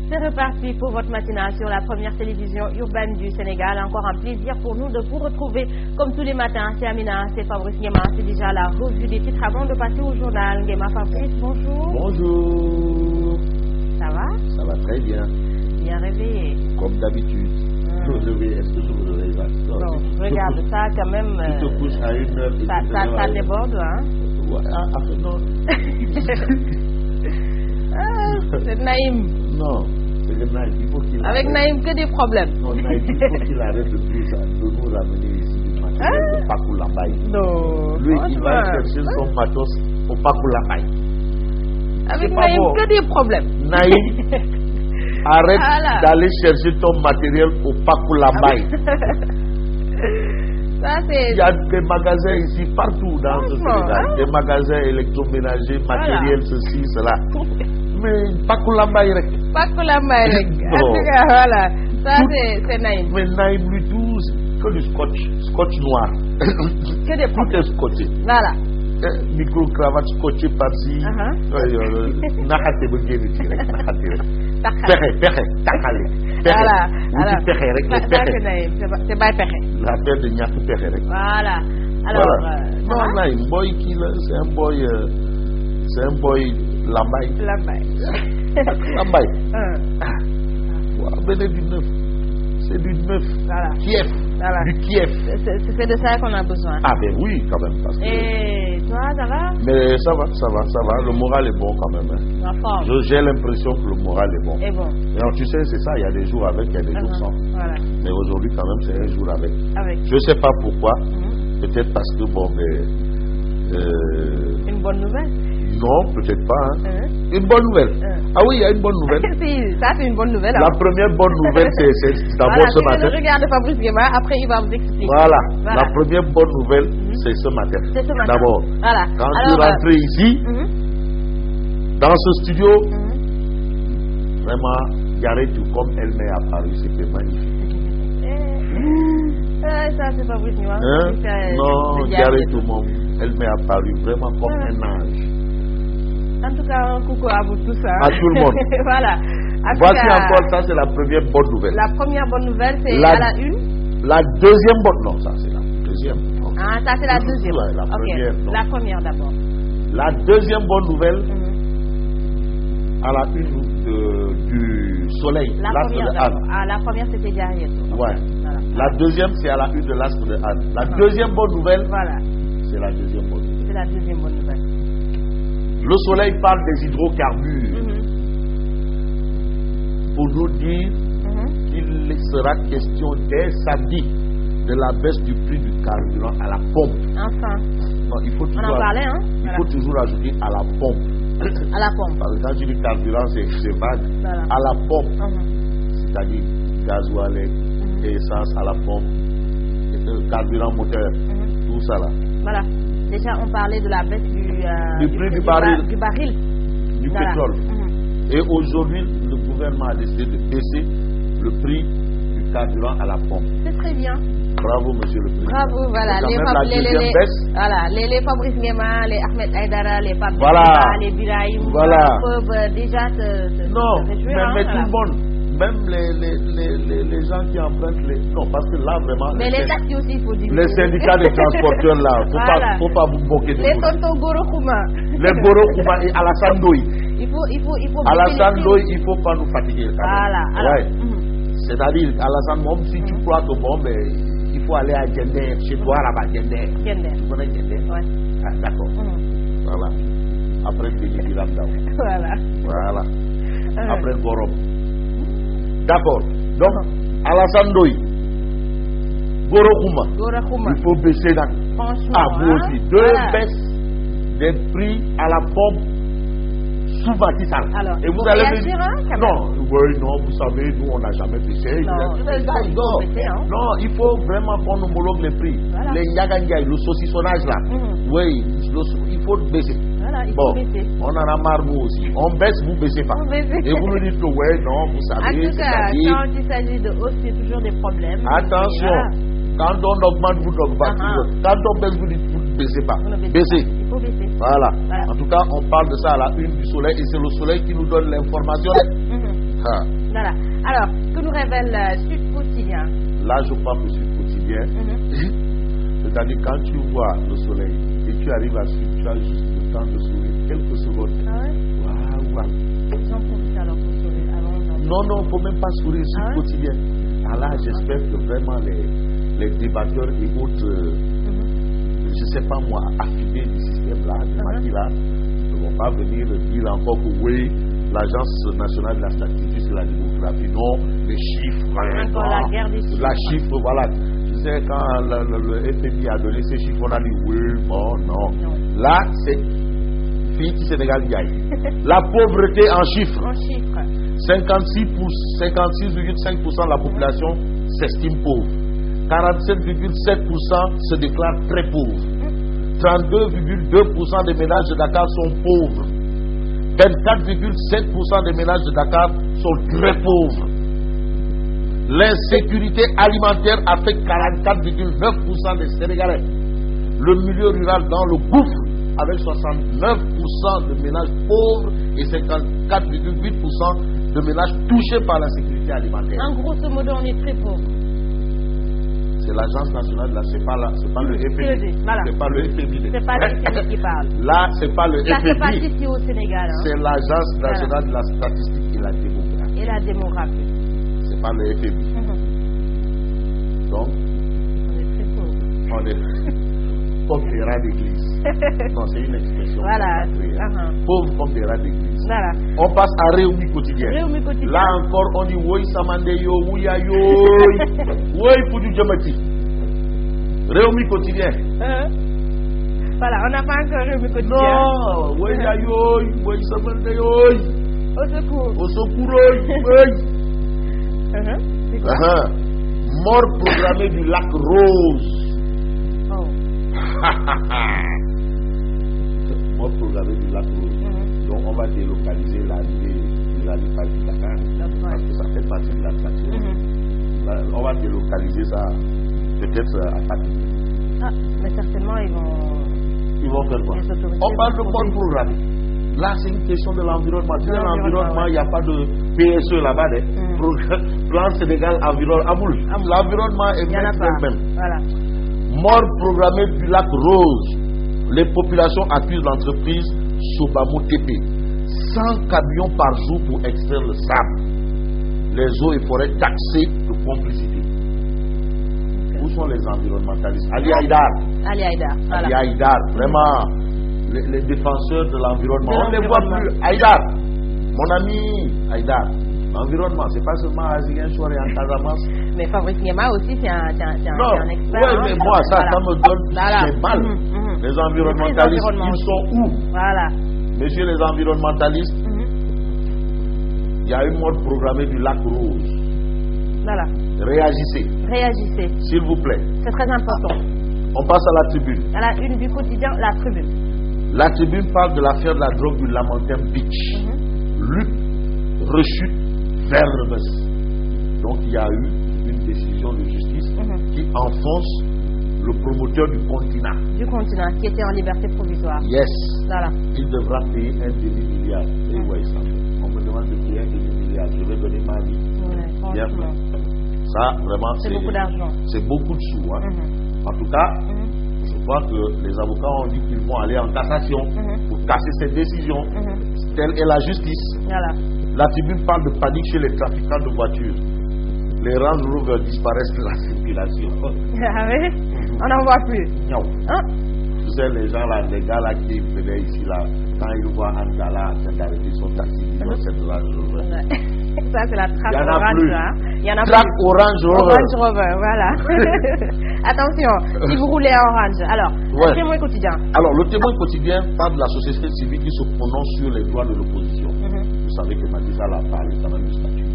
C'est reparti pour votre matinale sur la première télévision urbaine du Sénégal. Encore un plaisir pour nous de vous retrouver comme tous les matins. C'est Amina, c'est Fabrice Nguema, c'est déjà la revue des titres avant de passer au journal. Nguema Fabrice, bonjour. Bonjour. Ça va? Ça va très bien. Bien réveillé. Comme d'habitude. Est-ce que je me réveille là? Non, regarde ça quand même. Tu te couches à 1h. Ça déborde, hein? Ouais, après non. C'est Naïm. Non, c'est le Naïm. Il faut qu'il Avec Naïm, que des problèmes. Non, Naïm, il faut qu'il arrête de nous ramener ici du matin au Pakoulambay. Non. Lui, il va chercher son matos au Pakoulambay. Avec Naïm, que des problèmes. Naïm, arrête d'aller chercher ton matériel au Pakoulambay. Il y a des magasins ici partout dans ce Sénégal. Des magasins électroménagers, matériel, ceci, cela. Mais Pakoulambay rek. Pakoulambay rek. En tout cas, voilà. Ça, c'est Naïm. Mais Naïm, lui, tout, que du scotch noir. Que des tout est scotché. Voilà. Micro-cravate scotché par-ci. Naxate ba génn ci rek, naxate rek. Pexe, taxale. Voilà. Wuti pexe rek, pexe. C'est Baye Pexe. La paire de ñàkk pexe rek. Voilà. Alors, non, Naïm, boy kii la, c'est un boy Lambay. Lambay. Venez du neuf. C'est du neuf. Voilà. Kiev. Voilà. Du Kiev. C'est de ça qu'on a besoin. Ah ben oui, quand même. Parce que... Et toi, ça va? Mais ça va. Le moral est bon quand même. La forme. J'ai l'impression que le moral est bon. Et bon. Alors, tu sais, c'est ça, il y a des jours avec, il y a des jours sans. Voilà. Mais aujourd'hui, quand même, c'est un jour avec. Je ne sais pas pourquoi. Peut-être parce que, bon, mais... Une bonne nouvelle? Non, peut-être pas. Une bonne nouvelle. Ah oui, il y a une bonne nouvelle. Si, ça c'est une bonne nouvelle. La première bonne nouvelle, c'est d'abord ce matin. Regarde Fabrice Nguema, après il va vous expliquer. Voilà. La première bonne nouvelle, c'est ce matin. C'est ce matin. D'abord, quand tu rentres ici, dans ce studio, vraiment, Yaretu, comme elle m'est apparue, c'était magnifique. Ça c'est Fabrice Nguema. Non, Yaretu, elle m'est apparue vraiment comme un ange. En tout cas, un coucou à vous tous. À tout le monde. Voilà. Voici encore, ça c'est la première bonne nouvelle. La première bonne nouvelle, c'est à la une. La deuxième bonne, non, ça c'est la deuxième. Ah, ça c'est la deuxième. Ouais, la première, non. La première d'abord. La deuxième bonne nouvelle, à la une du soleil. La première d'abord. Ah, la première c'était Diarrière. Ouais. Voilà. La deuxième c'est à la une de l'astre de Anne. La deuxième bonne nouvelle, voilà. C'est la deuxième bonne nouvelle. C'est la deuxième bonne nouvelle. Le soleil parle des hydrocarbures pour nous dire qu'il sera question dès samedi de la baisse du prix du carburant à la pompe. Enfin. Non, il faut toujours, on en parlait, hein? Il faut toujours ajouter à la pompe. À la pompe. Parce que quand tu dis carburant, c'est vague. Voilà. À la pompe. C'est-à-dire gasoil, essence à la pompe, carburant moteur, tout ça là. Voilà. Déjà, on parlait de la baisse du prix du baril. Du pétrole. Et aujourd'hui, le gouvernement a décidé de baisser le prix du carburant à la pompe. C'est très bien. Bravo, monsieur le président. Bravo, voilà. Les Fabrice Nguema, les Ahmed Aïdara, les Pape les Birahim, peuvent déjà se réjouir. Mais tout le monde. Même les gens qui empruntent les... Non, parce que là, vraiment... Mais les taxis aussi, il faut dire. Les syndicats des transporteurs, là, faut pas vous moquer de les tontons Goro Kouma. Les Goro Kouma et Alassane Ndoye. Il faut Alassane Ndoye, il ne faut pas nous fatiguer. Voilà. Ouais. C'est-à-dire, Alassane Mom, si tu crois que bon, ben, il faut aller à Gender, chez toi, là-bas, Gender. Tu connais Gender? Ouais. Ah, d'accord. Voilà. Après, tu dis Ramdao. Voilà. Après, Gorom. D'accord. Donc, Alassane Ndoye, Goro Kouma, il faut baisser là. Franchement. Vous aussi. Deux baisses des prix à la pompe sous Macky Sall. Et vous allez me dire, non, vous savez, nous, on n'a jamais baissé. Non, il faut vraiment qu'on homologue les prix. Voilà. Les Yagangay, le saucissonnage là. Oui, il faut baisser. Voilà, il faut baisser. On en a marre, nous aussi. On baisse, vous baissez pas. Et vous nous dites que, non, vous savez. En tout cas, quand il s'agit de hausse, c'est toujours des problèmes. Attention, quand on augmente, vous augmentez. Quand on baisse, vous dites, vous ne baissez pas. Baissez. Il faut baisser. Voilà. En tout cas, on parle de ça à la une du soleil et c'est le soleil qui nous donne l'information. Voilà. Alors, que nous révèle Sud Quotidien? Là, je crois que Sud Quotidien, c'est-à-dire quand tu vois le soleil et tu arrives à Sud, tu as juste le temps de sourire quelques secondes. Ah ouais? Waouh. J'en profite alors pour sourire avant. Non, il ne faut même pas sourire Sud Quotidien. Ah là, j'espère que vraiment les débatteurs et autres, je ne sais pas moi, affidés du système là, du maquis-là, ne vont pas venir dire encore que oui, l'Agence nationale de la statistique sur la démographie, non, les chiffres, la guerre des chiffres. La chiffre, voilà. Tu sais, quand le FMI a donné ces chiffres, on a dit oui, bon, non. Là, c'est Fiti Sénégal Yaï. La pauvreté en chiffres. En chiffres. 56,5% de la population s'estime pauvre. 47,7% se déclarent très pauvres. 32,2% des ménages de Dakar sont pauvres. 24,7% des ménages de Dakar sont très pauvres. L'insécurité alimentaire affecte 44,9% des Sénégalais. Le milieu rural dans le gouffre avec 69% de ménages pauvres et 54,8% de ménages touchés par l'insécurité alimentaire. En grosso modo, on est très pauvres. C'est l'Agence nationale de la... C'est pas le FMI. Voilà. C'est pas le FMI. C'est pas le FMI qui parle. Là, c'est pas le FMI. Ça se passe ici au Sénégal. C'est l'Agence nationale de la statistique et la démographie. Et la démographie. C'est pas le FMI. Donc, on est très pauvres. On est comme des rats d'église. Non, c'est une expression. Voilà. Pauvres comme des rats d'église. Voilà. On passe à Réumi Quotidien. Réumi Quotidien. Là encore, on dit Woy Samandeyo, Ouya Yoy, Woy Poudu Djamati. Réumi Quotidien. Voilà, on n'a pas encore Réumi Quotidien. Non, Woy Yoy, Woy Samandeyo. Au secours. Au secours, c'est quoi? Mort programmée du lac Rose. Oh. Mort programmée du lac Rose. Donc on va délocaliser l'arrivée de la du Dakar. Parce que ça fait partie de l'attraction. On va délocaliser ça peut-être à Paris. Ah, mais certainement ils vont faire quoi? On parle de mort programmée. Là, c'est une question de l'environnement. Si l'environnement, il n'y a pas de PSE là-bas, plan Sénégal environnement. L'environnement est même. Voilà. Mort programmée du lac Rose. Les populations accusent l'entreprise Sobamo TP. 100 camions par jour pour extraire le sable. Les eaux et forêts taxées de complicité. Où sont les environnementalistes? Ali Haïdar. Voilà. Ali Haïdar, vraiment. Les défenseurs de l'environnement. On ne les voit plus. Haïdar, mon ami Haïdar, l'environnement, c'est pas seulement Aziguen Chouare en Casamance. Mais Fabrice Nguema aussi, c'est un expert. Oui, mais moi, ça me donne mal. Les environnementalistes, ils sont où? Voilà. Messieurs les environnementalistes, il y a une mort programmée du lac Rose. Voilà. Réagissez. S'il vous plaît. C'est très important. On passe à la tribune. À la une du quotidien, la tribune. La tribune parle de l'affaire de la drogue du Lamentin Beach. Lutte, rechute, verbe. Donc il y a eu une décision de justice qui enfonce le promoteur du continent. Du continent, qui était en liberté provisoire. Yes. Voilà. Il devra payer 1 demi-milliard. Et voyez ça. On me demande de payer 1 demi-milliard. Je vais donner ma vie. Bien fait. Ça, vraiment, c'est beaucoup d'argent. C'est beaucoup de sous. En tout cas, je crois que les avocats ont dit qu'ils vont aller en cassation pour casser cette décision. Telle est la justice. Voilà. La tribune parle de panique chez les trafiquants de voitures. Les Range Rover disparaissent de la circulation. Ah oui? On n'en voit plus. Non. Vous savez, les gens là, les gars là qui venaient ici là, quand ils voient un gars là en train d'arrêter son taxi, ils vont cette Range Rover. Ça, c'est la traque orange. Il y en a plus. Traque orange Rover. Orange Rover, voilà. Attention, si vous roulez à orange. Alors, le témoin quotidien. Alors, le témoin quotidien parle de la société civile qui se prononce sur les droits de l'opposition. Vous savez que Macky Sall a parlé quand même du statut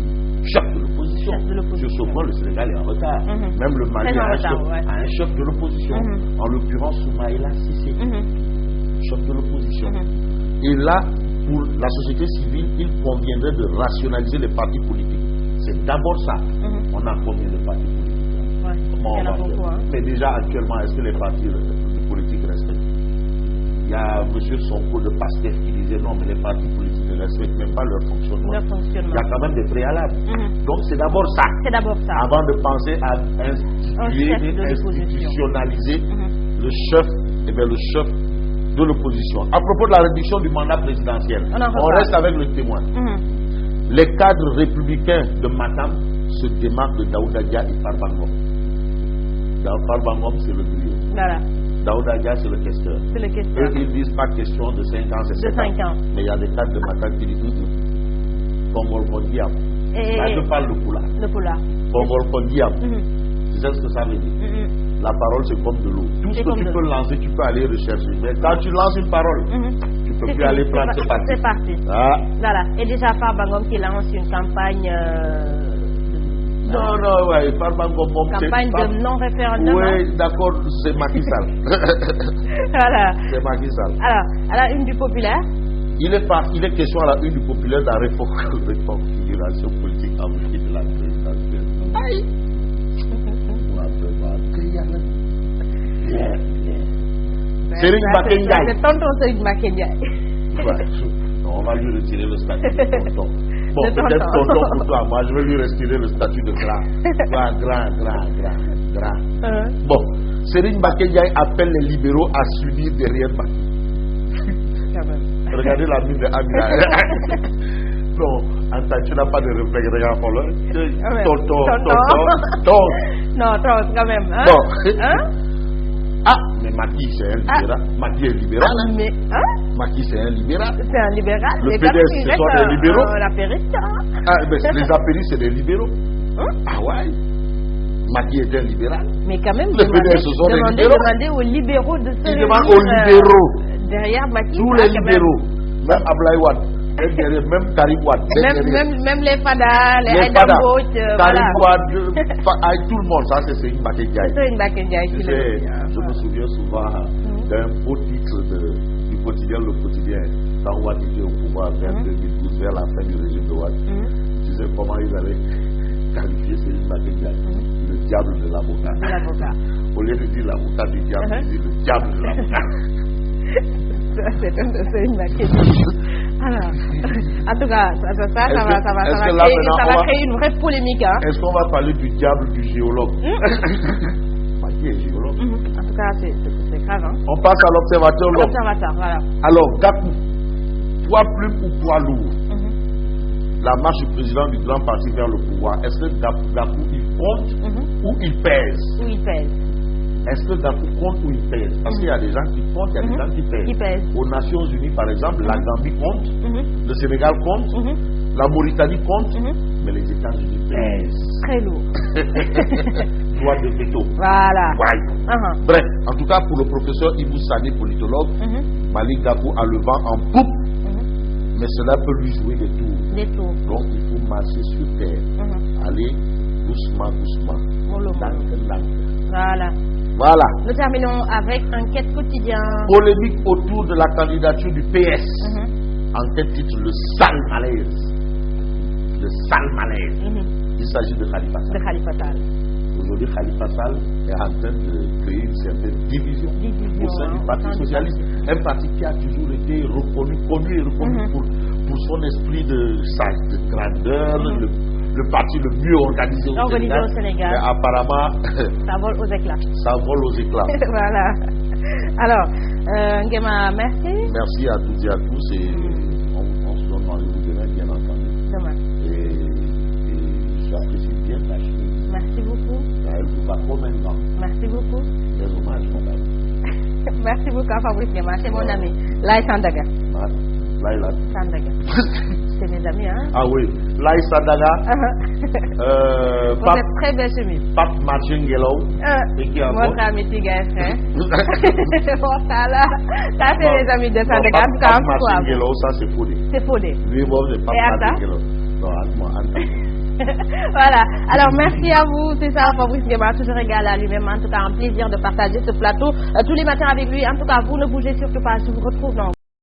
chef de l'opposition. Sur ce point, le Sénégal est en retard. Même le Mali a un chef de l'opposition. En l'occurrence, Soumaïla Cissé, chef de l'opposition. Et là, pour la société civile, il conviendrait de rationaliser les partis politiques. C'est d'abord ça. On a combien de partis politiques? Mais déjà, actuellement, est-ce que les partis politiques respectent? Il y a M. Sonko de PASTEF qui disait non, mais les partis politiques ne respectent même pas leur fonctionnement. Il y a quand même des préalables. Donc c'est d'abord ça. Avant de penser à institutionnaliser le chef de l'opposition. À propos de la réduction du mandat présidentiel, on reste avec le témoin. Les cadres républicains de Matam se démarquent de Daouda Dia et Farbangom. Farbangom, c'est le griot. Voilà. Daouda Dia, c'est le questeur. Eux, ils disent pas question de 5 ans, c'est 7 ans. Mais il y a des cadres de Matam qui disent Kongol Kondiam. Là, je parle de Poula. Kongol Kondiam. Tu sais ce que ça veut dire? La parole, c'est comme de l'eau. Tout ce que tu peux lancer, tu peux aller rechercher. Mais quand tu lances une parole, tu ne peux plus aller prendre, c'est parti. C'est parti. Voilà. Et déjà, Farbangom qui lance une campagne... Farbangom... Campagne de non-référendum. Oui, d'accord, c'est Macky Sall. Voilà. C'est Macky Sall. Alors, à la une du Populaire. Il est question à la une du Populaire de la reconfiguration politique américaine de la présidentielle. Aïe! Serigne Mbacké Ndiaye. C'est tonton Serigne Mbacké Ndiaye. On va lui retirer le statut de tonton. Bon, peut-être tonton pour toi. Moi, je vais lui retirer le statut de grand. Bon, Serigne Mbacké Ndiaye appelle les libéraux à s'unir derrière Macky. Regardez la mine de Amina. Non, Anta, tu n'as pas de réflexe, regarde pour le. Tonton. Non, quand même. Hein? Bon. Ah, mais Macky, c'est un libéral. Macky est libéral. Macky, c'est un libéral. C'est un libéral. Le PDS, ce sont des libéraux. L'apériste. Les apéristes, c'est des libéraux. Ah ouais. Macky est un libéral. Mais quand même, le PDS, ce sont des libéraux. Demandez aux libéraux de se réunir. Aux libéraux. Derrière Macky. Tous les libéraux. Même Ablaye Wade. Même Karim Wade. Même les Fada, les Aïda Mbodj. Karim Wade, tout le monde, ça c'est Serigne Mbacké Ndiaye. C'est Serigne Mbacké Ndiaye qui le dit. Je me souviens souvent d'un beau titre du quotidien Le Quotidien, quand Wade était au pouvoir vers 2012, vers la fin du régime de Wade. Tu sais comment ils avaient qualifié Serigne Mbacké Ndiaye, le diable de l'avocat. Au lieu de dire l'avocat du diable, ils disent le diable de l'avocat. C'est un de Serigne Mbacké Ndiaye. Alors, en tout cas, ça va créer une vraie polémique. Est-ce qu'on va parler du diable du géologue? Qui est géologue? En tout cas, c'est grave. On passe à l'observateur. L'observateur, voilà. Alors, Gakou, poids plume ou poids lourd? La marche du président du grand parti vers le pouvoir, est-ce que Gakou il compte ou il pèse? Est-ce que Gakou compte ou il pèse? Parce qu'il y a des gens qui comptent, il y a des gens qui pèsent. Aux Nations Unies, par exemple, la Gambie compte, le Sénégal compte, la Mauritanie compte, mais les États-Unis pèsent. Très lourd. Droit de veto. Voilà. Bref, en tout cas, pour le professeur Ibou Sané, politologue, Malick Gakou a le vent en poupe, mais cela peut lui jouer des tours. Donc, il faut marcher sur terre. Aller doucement. Voilà. Nous terminons avec Enquête quotidien. Polémique autour de la candidature du PS. Enquête titre Le sale malaise. Il s'agit de Khalifa Sall. Aujourd'hui, Khalifa Sall est en train de créer une certaine division au sein du Parti socialiste. Un parti qui a toujours été connu pour son esprit de grandeur, le parti le mieux organisé au Sénégal. Mais apparemment, ça vole aux éclats. Voilà. Alors, Nguema, merci. Merci à toutes et à tous. Et on se donne rendez-vous demain, bien entendu. Et j'apprécie bien ta chemise. Merci beaucoup. Elle vous va trop maintenant. Merci beaucoup. Des hommages, madame. Merci beaucoup, Fabrice Nguema. C'est mon ami. Laï Sandaga. Laïla Sandaga. C'est mes amis, hein? Ah oui. Laï Sandaga. Vous êtes très belle chemise. Pape Martin Ngelaw. Et qui a votre ami Tiga frère. Ça, c'est les amis de Sandaga. Pape Martin Ngelaw, ça c'est Fodé. C'est Fodé. Lui, bon, c'est Pape Martin Ngelaw. Non, Anta. Voilà, alors merci à vous, c'est ça, Fabrice Nguema, toujours égal à lui-même. En tout cas, un plaisir de partager ce plateau tous les matins avec lui. En tout cas, vous ne bougez surtout pas, je vous retrouve dans